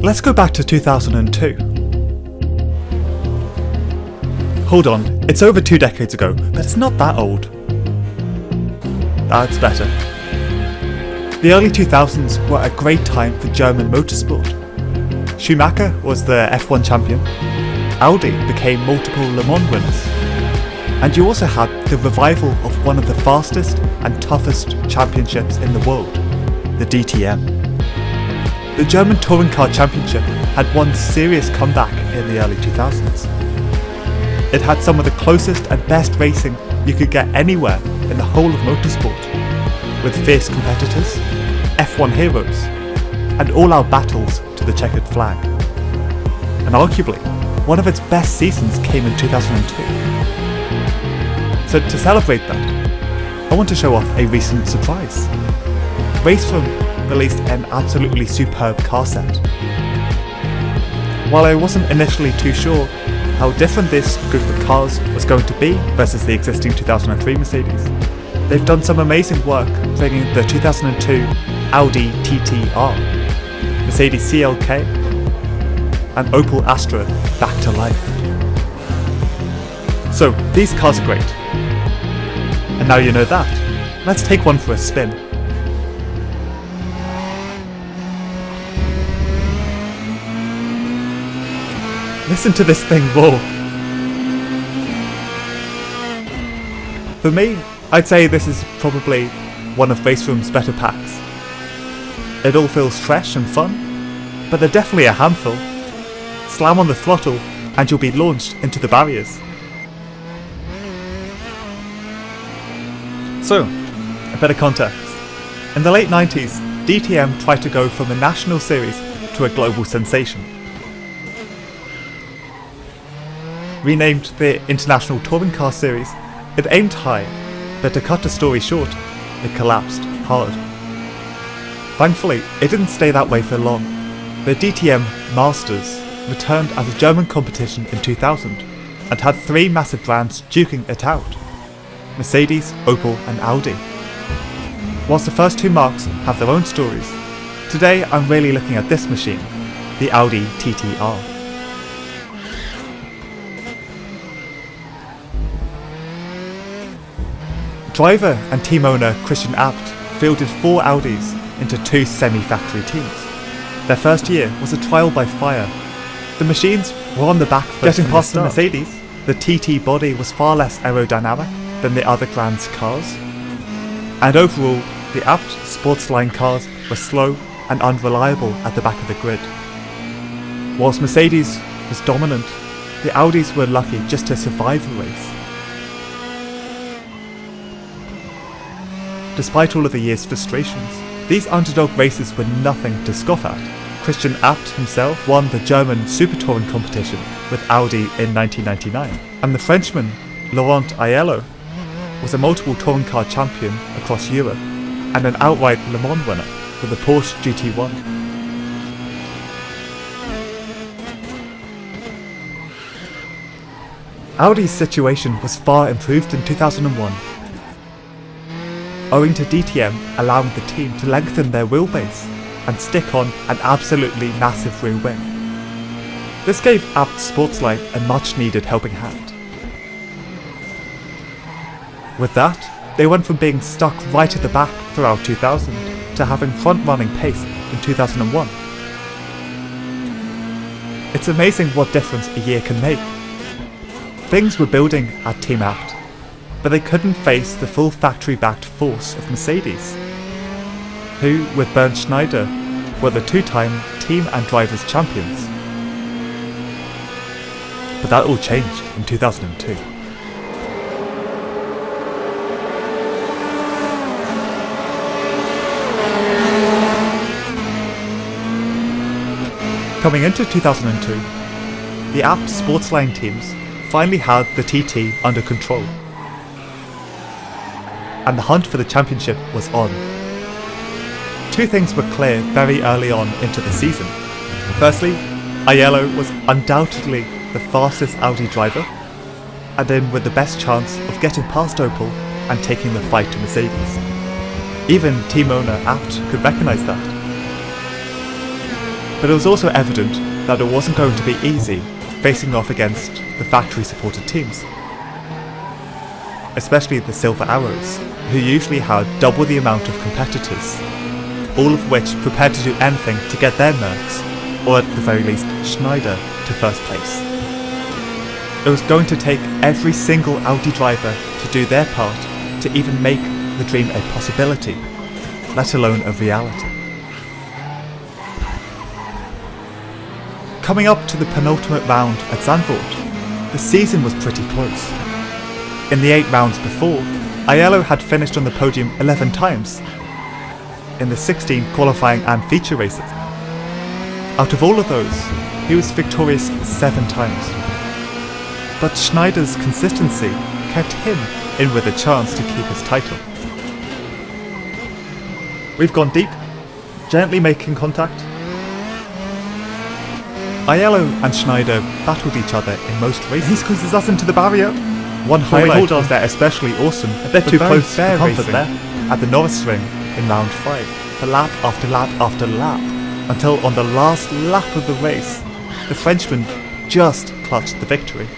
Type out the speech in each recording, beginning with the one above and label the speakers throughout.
Speaker 1: let's go back to 2002. Hold on, it's over 2 decades ago, but it's not that old. That's better. The early 2000s were a great time for German motorsport. Schumacher was the F1 champion, Audi became multiple Le Mans winners, and you also had the revival of one of the fastest and toughest championships in the world, the DTM. The German Touring Car Championship had one serious comeback in the early 2000s. It had some of the closest and best racing you could get anywhere in the whole of motorsport, with fierce competitors, F1 heroes, and all-out battles to the checkered flag. And arguably, one of its best seasons came in 2002. So to celebrate that, I want to show off a recent surprise. Raceroom released an absolutely superb car set. While I wasn't initially too sure how different this group of cars was going to be versus the existing 2003 Mercedes, they've done some amazing work bringing the 2002 Audi TT-R, Mercedes CLK, and Opel Astra back to life. So these cars are great. And now you know that, let's take one for a spin. Listen to this thing roar. For me, I'd say this is probably one of Raceroom's better packs. It all feels fresh and fun, but they're definitely a handful. Slam on the throttle and you'll be launched into the barriers. So, a bit of context. In the late 90s, DTM tried to go from a national series to a global sensation. Renamed the International Touring Car Series, it aimed high, but to cut the story short, it collapsed hard. Thankfully, it didn't stay that way for long. The DTM Masters returned as a German competition in 2000 and had 3 massive brands duking it out: Mercedes, Opel and Audi. Whilst the first 2 marques have their own stories, today I'm really looking at this machine, the Audi TT-R. Driver and team owner Christian Abt fielded 4 Audis into 2 semi-factory teams. Their first year was a trial by fire. The machines were on the back foot. Getting past the Mercedes, the TT body was far less aerodynamic than the other brand's cars. And overall, the Abt Sportsline cars were slow and unreliable at the back of the grid. Whilst Mercedes was dominant, the Audis were lucky just to survive the race. Despite all of the year's frustrations, these underdog races were nothing to scoff at. Christian Abt himself won the German Super Touring competition with Audi in 1999, and the Frenchman Laurent Aiello was a multiple touring car champion across Europe and an outright Le Mans winner with the Porsche GT1. Audi's situation was far improved in 2001. Owing to DTM allowing the team to lengthen their wheelbase and stick on an absolutely massive rear wing. This gave Abt Sportsline a much needed helping hand. With that, they went from being stuck right at the back throughout 2000 to having front-running pace in 2001. It's amazing what difference a year can make. Things were building at Team Abt, but they couldn't face the full factory-backed force of Mercedes, who, with Bernd Schneider, were the 2-time team and drivers champions. But that all changed in 2002. Coming into 2002, the Abt Sportsline teams finally had the TT under control, and the hunt for the championship was on. 2 things were clear very early on into the season. Firstly, Aiello was undoubtedly the fastest Audi driver, and in with the best chance of getting past Opel and taking the fight to Mercedes. Even team owner Abt could recognise that. But it was also evident that it wasn't going to be easy facing off against the factory-supported teams, especially the Silver Arrows, who usually had double the amount of competitors, all of which prepared to do anything to get their Mercs, or at the very least Schneider, to first place. It was going to take every single Audi driver to do their part to even make the dream a possibility, let alone a reality. Coming up to the penultimate round at Zandvoort, the season was pretty close. In the 8 rounds before, Aiello had finished on the podium 11 times, in the 16 qualifying and feature races. Out of all of those, he was victorious 7 times. But Schneider's consistency kept him in with a chance to keep his title. We've gone deep, gently making contact. Aiello and Schneider battled each other in most races. He squeezes us into the barrier. One highlight was their especially awesome, a bit too close for comfort there, at the Norris Ring in round 5, for lap after lap after lap, until on the last lap of the race, the Frenchman just clutched the victory.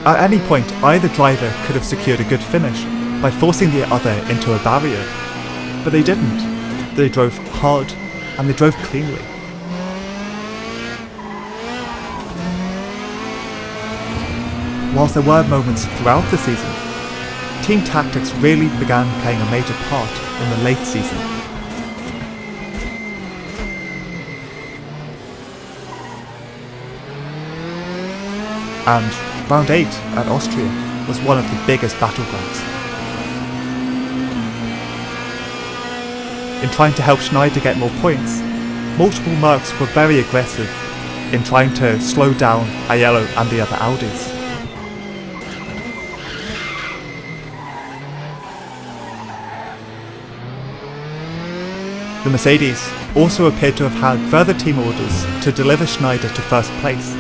Speaker 1: At any point, either driver could have secured a good finish by forcing the other into a barrier, but they didn't. They drove hard and they drove cleanly. Whilst there were moments throughout the season, team tactics really began playing a major part in the late season. And round 8 at Austria was one of the biggest battlegrounds. In trying to help Schneider get more points, multiple Mercs were very aggressive in trying to slow down Aiello and the other Audis. The Mercedes also appeared to have had further team orders to deliver Schneider to first place.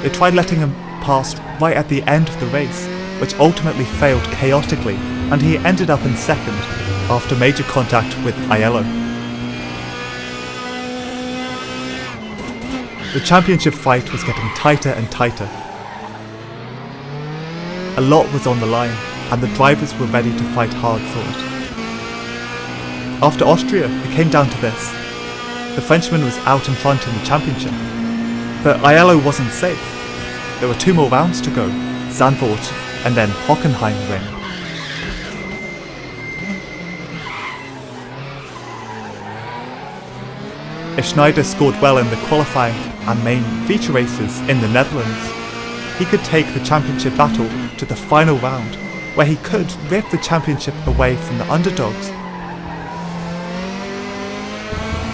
Speaker 1: They tried letting him pass right at the end of the race, which ultimately failed chaotically, and he ended up in second after major contact with Aiello. The championship fight was getting tighter and tighter. A lot was on the line, and the drivers were ready to fight hard for it. After Austria, it came down to this. The Frenchman was out in front in the championship, but Aiello wasn't safe. There were 2 more rounds to go, Zandvoort and then Hockenheim Ring. If Schneider scored well in the qualifying and main feature races in the Netherlands, he could take the championship battle to the final round, where he could rip the championship away from the underdogs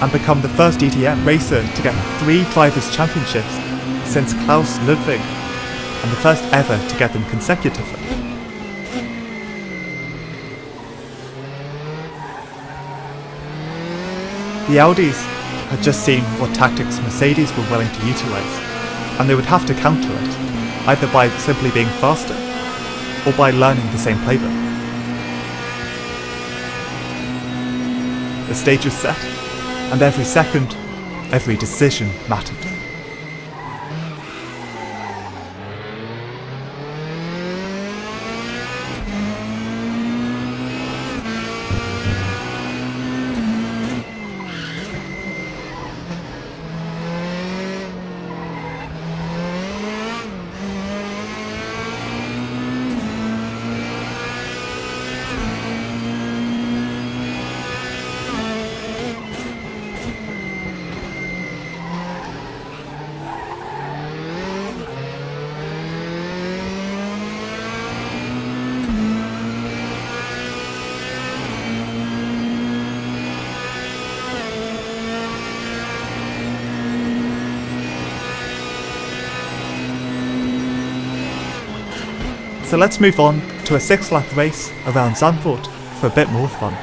Speaker 1: and become the first DTM racer to get 3 drivers' championships since Klaus Ludwig, and the first ever to get them consecutively. The Audis had just seen what tactics Mercedes were willing to utilise, and they would have to counter it, either by simply being faster, or by learning the same playbook. The stage was set, and every second, every decision mattered. So let's move on to a 6-lap race around Zandvoort for a bit more fun.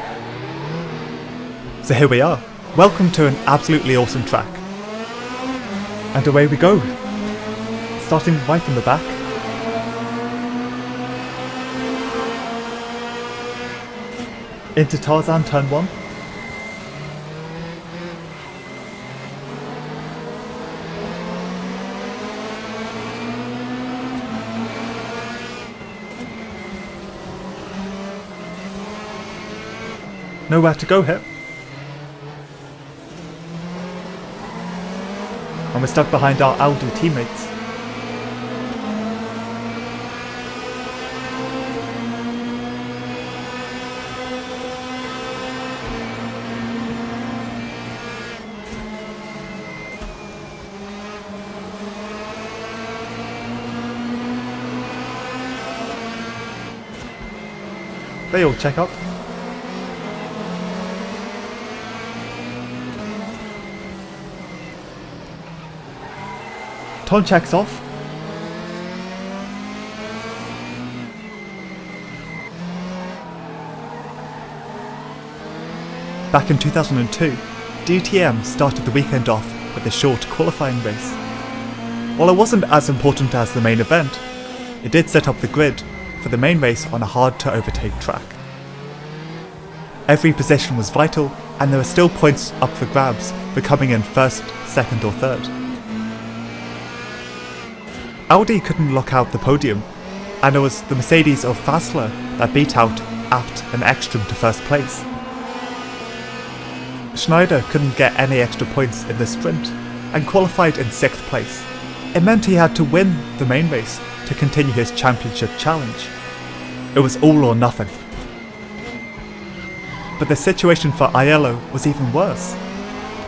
Speaker 1: So here we are. Welcome to an absolutely awesome track. And away we go. Starting right from the back. Into Tarzan turn 1. Nowhere to go here. And we're stuck behind our Audi teammates. They all check up. Ton checks off. Back in 2002, DTM started the weekend off with a short qualifying race. While it wasn't as important as the main event, it did set up the grid for the main race on a hard to overtake track. Every position was vital, and there were still points up for grabs for coming in first, second or third. Audi couldn't lock out the podium, and it was the Mercedes of Fassler that beat out Abt and Ekstrom to first place. Schneider couldn't get any extra points in the sprint and qualified in 6th place. It meant he had to win the main race to continue his championship challenge. It was all or nothing. But the situation for Aiello was even worse.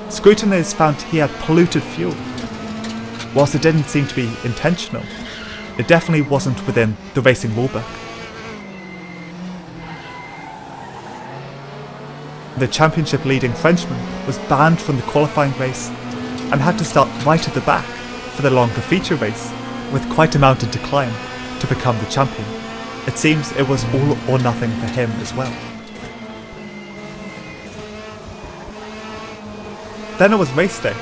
Speaker 1: Scrutineers found he had polluted fuel. Whilst it didn't seem to be intentional, it definitely wasn't within the racing rulebook. The championship leading Frenchman was banned from the qualifying race and had to start right at the back for the longer feature race, with quite a mountain to climb to become the champion. It seems it was all or nothing for him as well. Then it was race day.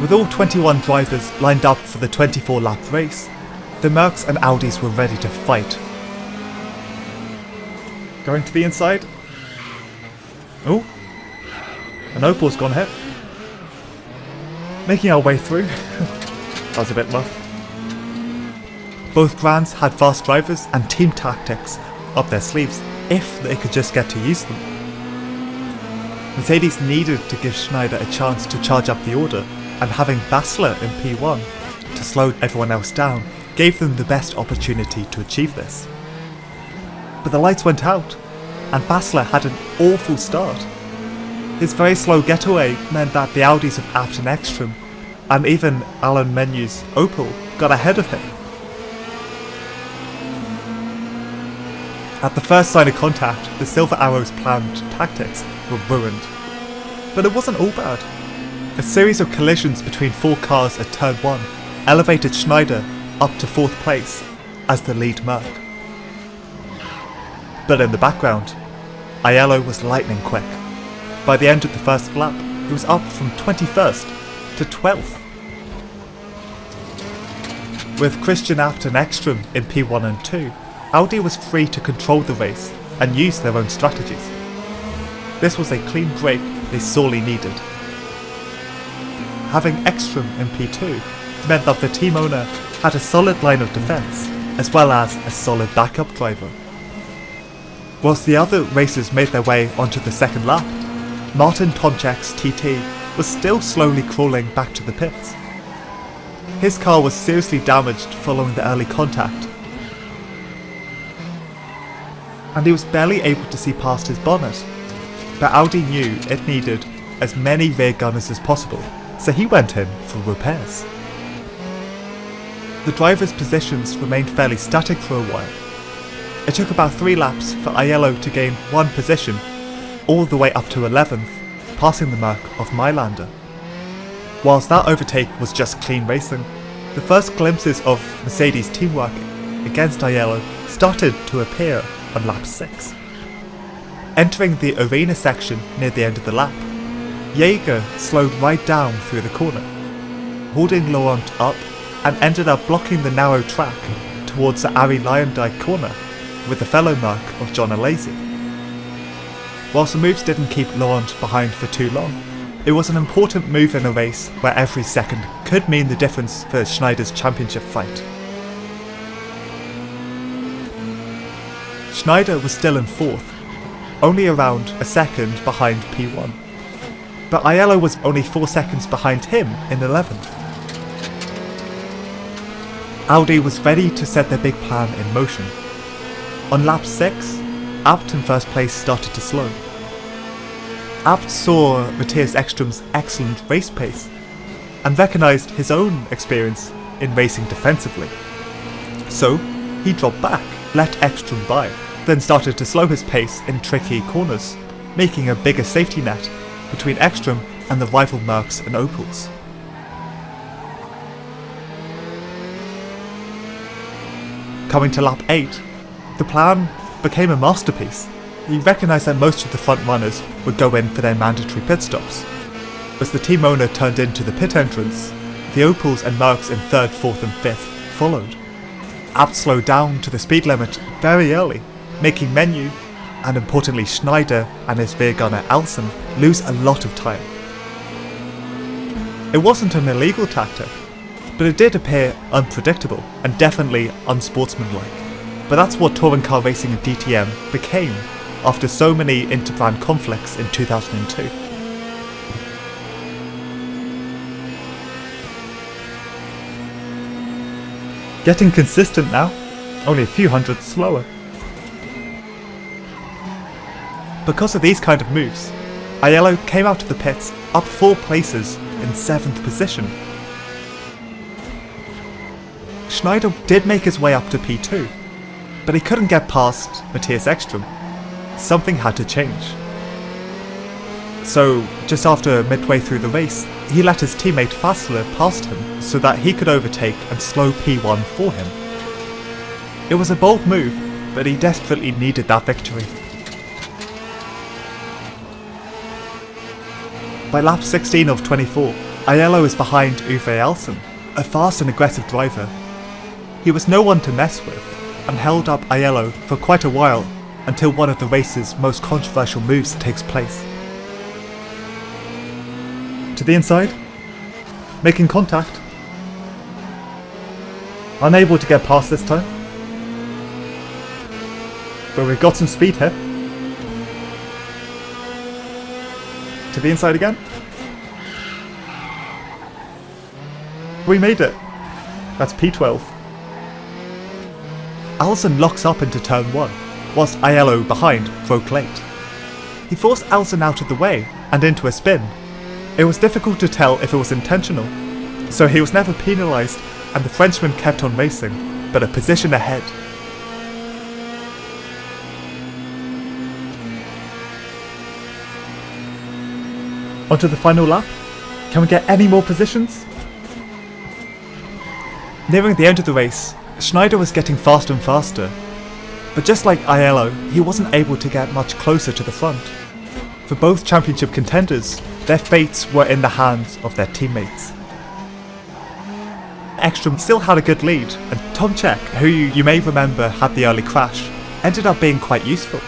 Speaker 1: With all 21 drivers lined up for the 24-lap race, the Mercs and Audis were ready to fight. Going to the inside. Oh, an Opel's gone here. Making our way through. That was a bit rough. Both brands had fast drivers and team tactics up their sleeves if they could just get to use them. Mercedes needed to give Schneider a chance to charge up the order, and having Fassler in P1 to slow everyone else down gave them the best opportunity to achieve this. But the lights went out, and Fassler had an awful start. His very slow getaway meant that the Audis of Abt and Ekstrom, and even Alan Menu's Opel, got ahead of him. At the first sign of contact, the Silver Arrow's planned tactics were ruined. But it wasn't all bad. A series of collisions between 4 cars at turn 1 elevated Schneider up to 4th place as the lead Merc. But in the background, Aiello was lightning quick. By the end of the first lap, he was up from 21st to 12th. With Christian Abt and Ekstrom in P1 and 2, Audi was free to control the race and use their own strategies. This was a clean break they sorely needed. Having Ekstrom in P2 meant that the team owner had a solid line of defence, as well as a solid backup driver. Whilst the other racers made their way onto the second lap, Martin Tomczak's TT was still slowly crawling back to the pits. His car was seriously damaged following the early contact, and he was barely able to see past his bonnet, but Audi knew it needed as many rear gunners as possible, so he went in for repairs. The drivers' positions remained fairly static for a while. It took about 3 laps for Aiello to gain 1 position, all the way up to 11th, passing the Merc of Mailander. Whilst that overtake was just clean racing, the first glimpses of Mercedes' teamwork against Aiello started to appear on lap 6. Entering the arena section near the end of the lap, Jaeger slowed right down through the corner, holding Laurent up and ended up blocking the narrow track towards the Arie Luyendyk corner with the fellow Merc of John Alesi. Whilst the moves didn't keep Laurent behind for too long, it was an important move in a race where every second could mean the difference for Schneider's championship fight. Schneider was still in 4th, only around a second behind P1, but Aiello was only 4 seconds behind him in 11th. Audi was ready to set their big plan in motion. On lap 6, Abt in first place started to slow. Abt saw Matthias Ekstrom's excellent race pace and recognised his own experience in racing defensively. So he dropped back, let Ekstrom by, then started to slow his pace in tricky corners, making a bigger safety net between Ekstrom and the rival Mercs and Opels. Coming to lap 8, the plan became a masterpiece. He recognised that most of the front runners would go in for their mandatory pit stops. As the team owner turned into the pit entrance, the Opels and Mercs in 3rd, 4th and 5th followed. Abt slowed down to the speed limit very early, making Menu, and importantly Schneider and his rear gunner Alsen, lose a lot of time. It wasn't an illegal tactic, but it did appear unpredictable and definitely unsportsmanlike. But that's what touring car racing in DTM became after so many inter-brand conflicts in 2002. Getting consistent now, only a few hundredths slower. Because of these kind of moves, Aiello came out of the pits up 4 places in 7th position. Schneider did make his way up to P2, but he couldn't get past Matthias Ekstrom. Something had to change. So, just after midway through the race, he let his teammate Fassler past him so that he could overtake and slow P1 for him. It was a bold move, but he desperately needed that victory. By lap 16 of 24, Aiello is behind Uwe Alsen, a fast and aggressive driver. He was no one to mess with, and held up Aiello for quite a while until one of the race's most controversial moves takes place. To the inside, making contact. Unable to get past this time, but we've got some speed here. To the inside again. We made it. That's P12. Alsen locks up into turn 1, whilst Aiello behind broke late. He forced Alsen out of the way and into a spin. It was difficult to tell if it was intentional, so he was never penalised and the Frenchman kept on racing, but a position ahead. Onto the final lap. Can we get any more positions? Nearing the end of the race, Schneider was getting faster and faster, but just like Aiello, he wasn't able to get much closer to the front. For both championship contenders, their fates were in the hands of their teammates. Ekstrom still had a good lead, and Tom Check, who you may remember had the early crash, ended up being quite useful.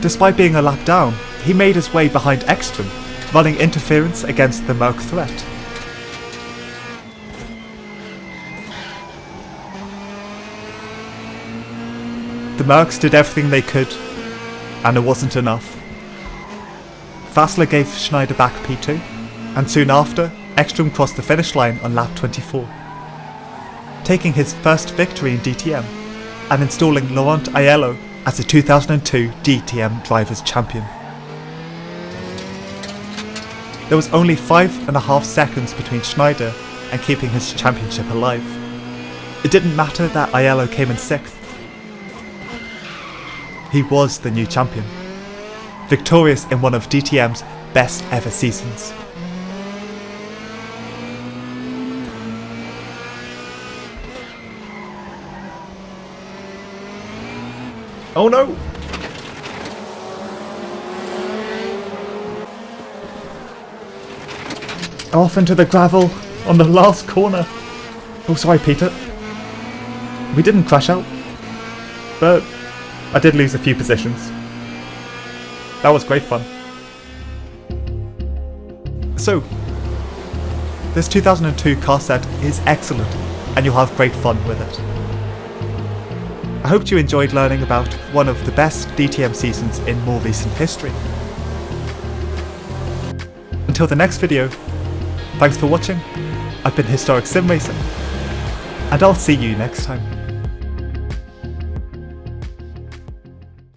Speaker 1: Despite being a lap down, he made his way behind Ekstrom, running interference against the Merc threat. The Mercs did everything they could, and it wasn't enough. Fassler gave Schneider back P2, and soon after, Ekstrom crossed the finish line on lap 24, taking his first victory in DTM, and installing Laurent Aiello as the 2002 DTM Drivers' Champion. There was only 5.5 seconds between Schneider and keeping his championship alive. It didn't matter that Aiello came in 6th. He was the new champion, victorious in one of DTM's best ever seasons. Oh no! Off into the gravel on the last corner. Oh, sorry, Peter. We didn't crash out, but I did lose a few positions. That was great fun. So, this 2002 car set is excellent, and you'll have great fun with it. I hope you enjoyed learning about one of the best DTM seasons in more recent history. Until the next video, thanks for watching. I've been Historic Sim Racer, and I'll see you next time.